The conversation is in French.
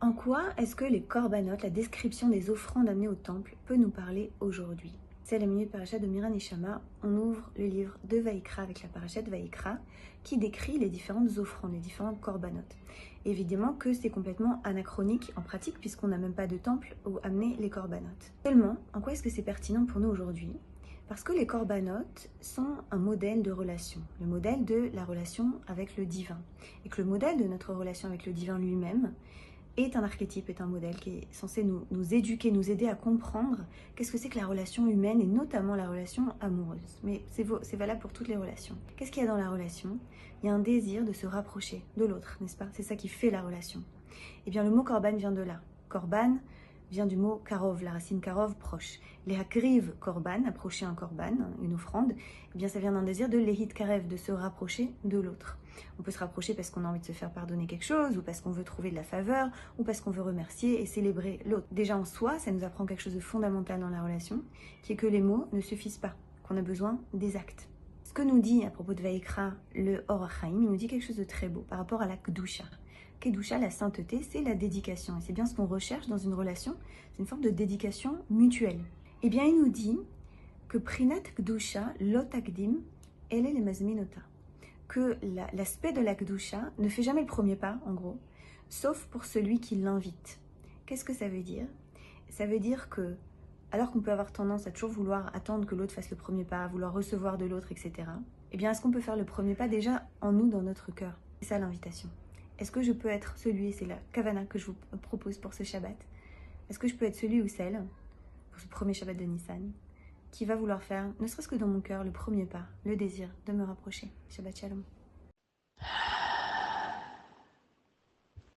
En quoi est-ce que les korbanot, la description des offrandes amenées au temple, peut nous parler aujourd'hui? C'est la minute parachat de Mira Neshama. On ouvre le livre de Vaïkra avec la parachat de Vaïkra qui décrit les différentes offrandes, les différentes korbanot. Évidemment que c'est complètement anachronique en pratique puisqu'on n'a même pas de temple où amener les korbanot. Seulement, en quoi est-ce que c'est pertinent pour nous aujourd'hui? Parce que les korbanot sont un modèle de relation, le modèle de la relation avec le divin. Et que le modèle de notre relation avec le divin lui-même est un archétype, est un modèle qui est censé nous éduquer, nous aider à comprendre qu'est-ce que c'est que la relation humaine et notamment la relation amoureuse. Mais c'est valable pour toutes les relations. Qu'est-ce qu'il y a dans la relation? Il y a un désir de se rapprocher de l'autre, n'est-ce pas? C'est ça qui fait la relation. Eh bien, le mot korban vient de là. Korban vient du mot karov, la racine karov, proche. Les hakriv korban, approcher un korban, une offrande, eh bien ça vient d'un désir de lehit karev, de se rapprocher de l'autre. On peut se rapprocher parce qu'on a envie de se faire pardonner quelque chose, ou parce qu'on veut trouver de la faveur, ou parce qu'on veut remercier et célébrer l'autre. Déjà en soi, ça nous apprend quelque chose de fondamental dans la relation, qui est que les mots ne suffisent pas, qu'on a besoin des actes. Ce que nous dit à propos de Vaïkra le Or HaChaim, il nous dit quelque chose de très beau par rapport à la Kedusha. Kedusha, la sainteté, c'est la dédication. Et c'est bien ce qu'on recherche dans une relation, c'est une forme de dédication mutuelle. Eh bien, il nous dit que Prinat Kedusha, Lotakdim, elle est les Mazminota. Que l'aspect de la Kedusha ne fait jamais le premier pas, en gros, sauf pour celui qui l'invite. Qu'est-ce que ça veut dire? Ça veut dire que, alors qu'on peut avoir tendance à toujours vouloir attendre que l'autre fasse le premier pas, vouloir recevoir de l'autre, etc., eh bien, est-ce qu'on peut faire le premier pas déjà en nous, dans notre cœur? C'est ça l'invitation. Est-ce que je peux être celui, c'est la kavana que je vous propose pour ce Shabbat, est-ce que je peux être celui ou celle, pour ce premier Shabbat de Nissan, qui va vouloir faire, ne serait-ce que dans mon cœur, le premier pas, le désir de me rapprocher? Shabbat Shalom.